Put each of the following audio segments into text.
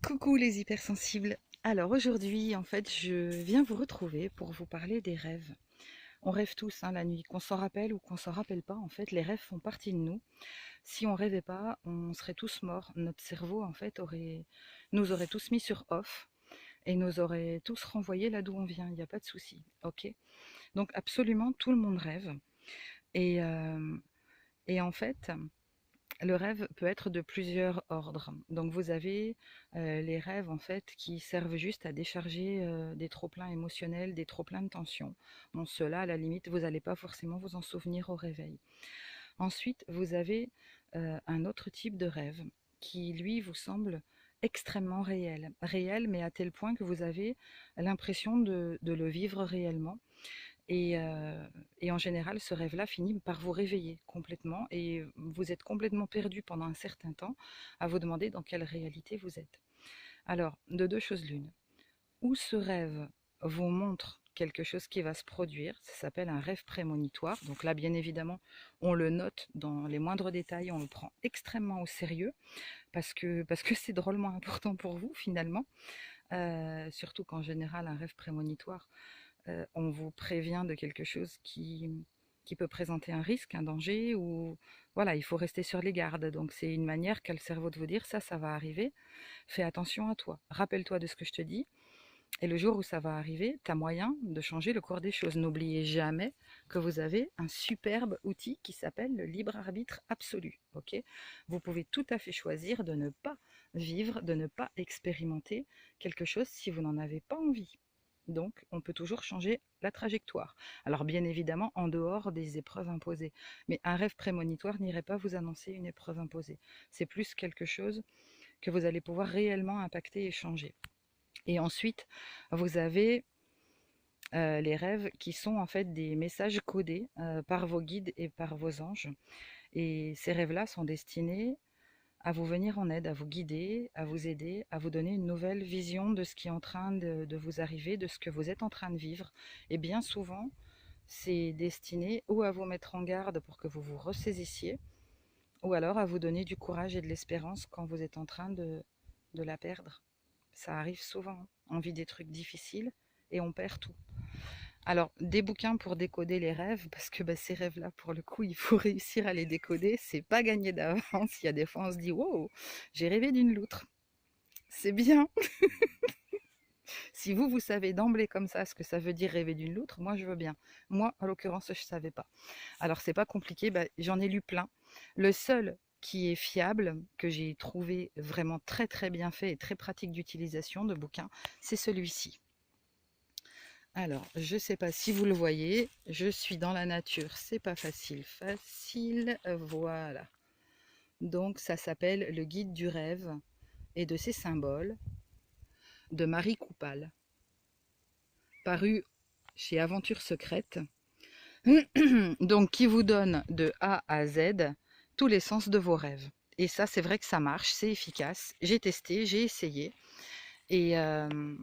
Coucou les hypersensibles. Alors aujourd'hui, en fait, je viens vous retrouver pour vous parler des rêves. On rêve tous la nuit, qu'on s'en rappelle ou qu'on s'en rappelle pas. En fait, les rêves font partie de nous. Si on rêvait pas, on serait tous morts. Notre cerveau, en fait, nous aurait tous mis sur off et nous aurait tous renvoyés là d'où on vient. Il n'y a pas de souci, ok? Donc absolument, tout le monde rêve. Et, euh, et en fait, le rêve peut être de plusieurs ordres. Donc vous avez les rêves en fait qui servent juste à décharger des trop-pleins émotionnels, des trop-pleins de tension. Bon, ceux-là, à la limite, vous n'allez pas forcément vous en souvenir au réveil. Ensuite, vous avez un autre type de rêve qui, lui, vous semble extrêmement réel. Réel, mais à tel point que vous avez l'impression de le vivre réellement. Et, euh, et en général, ce rêve-là finit par vous réveiller complètement et vous êtes complètement perdu pendant un certain temps à vous demander dans quelle réalité vous êtes. Alors, de deux choses l'une. Ou ce rêve vous montre quelque chose qui va se produire, ça s'appelle un rêve prémonitoire. Donc là, bien évidemment, on le note dans les moindres détails, on le prend extrêmement au sérieux parce que c'est drôlement important pour vous finalement. Surtout qu'en général, un rêve prémonitoire, on vous prévient de quelque chose qui peut présenter un risque, un danger, ou voilà, il faut rester sur les gardes. Donc c'est une manière qu'a le cerveau de vous dire ça va arriver, fais attention à toi, rappelle-toi de ce que je te dis, et le jour où ça va arriver, tu as moyen de changer le cours des choses. N'oubliez jamais que vous avez un superbe outil qui s'appelle le libre arbitre absolu. Ok, vous pouvez tout à fait choisir de ne pas vivre, de ne pas expérimenter quelque chose si vous n'en avez pas envie. Donc, on peut toujours changer la trajectoire. Alors, bien évidemment, en dehors des épreuves imposées. Mais un rêve prémonitoire n'irait pas vous annoncer une épreuve imposée. C'est plus quelque chose que vous allez pouvoir réellement impacter et changer. Et ensuite, vous avez les rêves qui sont en fait des messages codés par vos guides et par vos anges. Et ces rêves-là sont destinés à vous venir en aide, à vous guider, à vous aider, à vous donner une nouvelle vision de ce qui est en train de vous arriver, de ce que vous êtes en train de vivre. Et bien souvent, c'est destiné ou à vous mettre en garde pour que vous vous ressaisissiez, ou alors à vous donner du courage et de l'espérance quand vous êtes en train de la perdre. Ça arrive souvent. On vit des trucs difficiles et on perd tout. Alors, des bouquins pour décoder les rêves, parce que ces rêves-là, pour le coup, il faut réussir à les décoder. C'est pas gagné d'avance. Il y a des fois, on se dit, wow, j'ai rêvé d'une loutre. C'est bien. Si vous savez d'emblée comme ça ce que ça veut dire rêver d'une loutre, moi, je veux bien. Moi, en l'occurrence, je ne savais pas. Alors, c'est pas compliqué. J'en ai lu plein. Le seul qui est fiable, que j'ai trouvé vraiment très très bien fait et très pratique d'utilisation de bouquin, c'est celui-ci. Alors, je ne sais pas si vous le voyez, je suis dans la nature, c'est pas facile, voilà. Donc, ça s'appelle Le guide du rêve et de ses symboles de Marie Coupal, paru chez Aventure Secrète, donc qui vous donne de A à Z tous les sens de vos rêves. Et ça, c'est vrai que ça marche, c'est efficace. J'ai testé, j'ai essayé et, euh,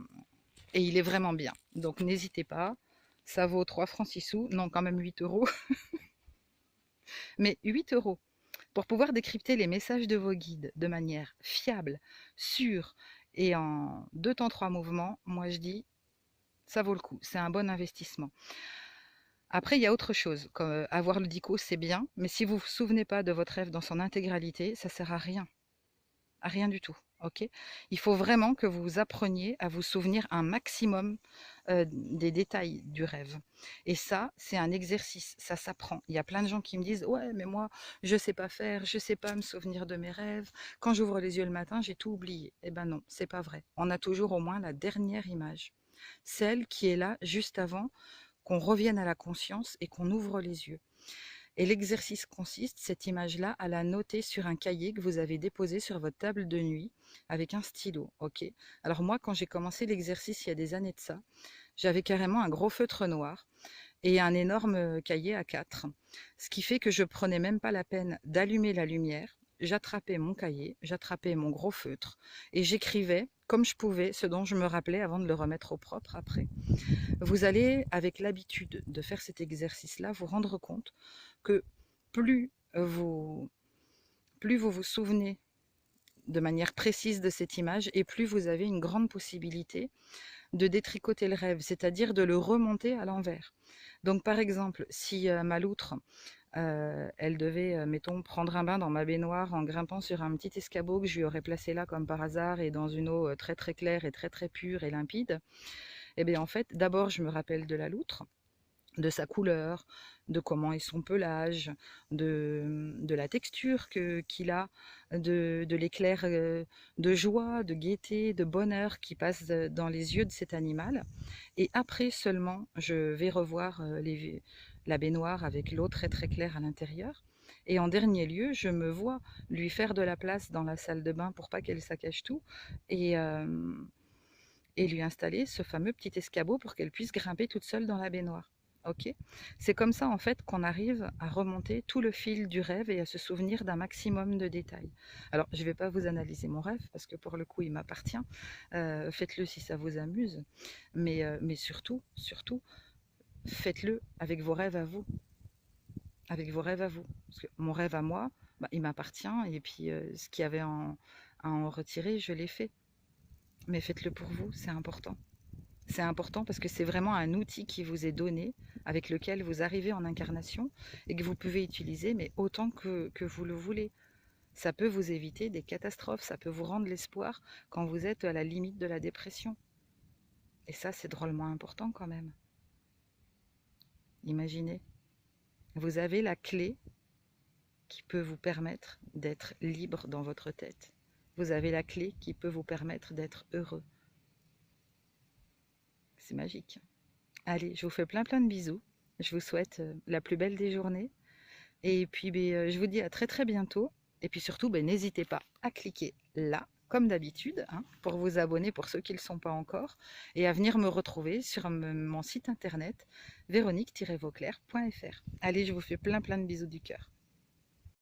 et il est vraiment bien. Donc, n'hésitez pas. Ça vaut 3 francs 6 sous, non, quand même 8 euros. Mais 8 euros pour pouvoir décrypter les messages de vos guides de manière fiable, sûre et en 2 temps 3 mouvements, moi je dis, ça vaut le coup, c'est un bon investissement. Après, il y a autre chose, comme avoir le dico, c'est bien, mais si vous ne vous souvenez pas de votre rêve dans son intégralité, ça ne sert à rien du tout. Ok, il faut vraiment que vous appreniez à vous souvenir un maximum des détails du rêve. Et ça, c'est un exercice, ça s'apprend. Il y a plein de gens qui me disent ouais, mais moi, je sais pas faire, je sais pas me souvenir de mes rêves. Quand j'ouvre les yeux le matin, j'ai tout oublié. Eh ben non, c'est pas vrai. On a toujours au moins la dernière image, celle qui est là juste avant qu'on revienne à la conscience et qu'on ouvre les yeux. Et l'exercice consiste, cette image-là, à la noter sur un cahier que vous avez déposé sur votre table de nuit avec un stylo. Ok. Alors moi, quand j'ai commencé l'exercice il y a des années de ça, j'avais carrément un gros feutre noir et un énorme cahier A4. Ce qui fait que je prenais même pas la peine d'allumer la lumière. J'attrapais mon cahier, j'attrapais mon gros feutre et j'écrivais comme je pouvais ce dont je me rappelais avant de le remettre au propre après. Vous allez, avec l'habitude de faire cet exercice-là, vous rendre compte que plus vous, plus vous vous souvenez de manière précise de cette image, et plus vous avez une grande possibilité de détricoter le rêve, c'est-à-dire de le remonter à l'envers. Donc par exemple, si ma loutre, elle devait, mettons, prendre un bain dans ma baignoire en grimpant sur un petit escabeau que je lui aurais placé là comme par hasard et dans une eau très très claire et très très pure et limpide, et bien en fait, d'abord je me rappelle de la loutre, de sa couleur, de comment est son pelage, de la texture qu'il a, de l'éclair de joie, de gaieté, de bonheur qui passe dans les yeux de cet animal. Et après seulement, je vais revoir la baignoire avec l'eau très très claire à l'intérieur. Et en dernier lieu, je me vois lui faire de la place dans la salle de bain pour pas qu'elle saccage tout. Et lui installer ce fameux petit escabeau pour qu'elle puisse grimper toute seule dans la baignoire. Ok. C'est comme ça en fait qu'on arrive à remonter tout le fil du rêve et à se souvenir d'un maximum de détails. Alors je ne vais pas vous analyser mon rêve parce que pour le coup il m'appartient. Faites-le si ça vous amuse, mais surtout, surtout, faites-le avec vos rêves à vous, avec vos rêves à vous. Parce que mon rêve à moi, bah, il m'appartient et puis ce qu'il y avait à en retirer, je l'ai fait. Mais faites-le pour vous, c'est important. C'est important parce que c'est vraiment un outil qui vous est donné, avec lequel vous arrivez en incarnation et que vous pouvez utiliser, mais autant que vous le voulez. Ça peut vous éviter des catastrophes, ça peut vous rendre l'espoir quand vous êtes à la limite de la dépression. Et ça, c'est drôlement important quand même. Imaginez, vous avez la clé qui peut vous permettre d'être libre dans votre tête. Vous avez la clé qui peut vous permettre d'être heureux. C'est magique. Allez, je vous fais plein plein de bisous. Je vous souhaite la plus belle des journées. Et puis, je vous dis à très très bientôt. Et puis surtout, n'hésitez pas à cliquer là, comme d'habitude, hein, pour vous abonner pour ceux qui ne le sont pas encore, et à venir me retrouver sur mon site internet véronique-vauclair.fr. Allez, je vous fais plein plein de bisous du cœur.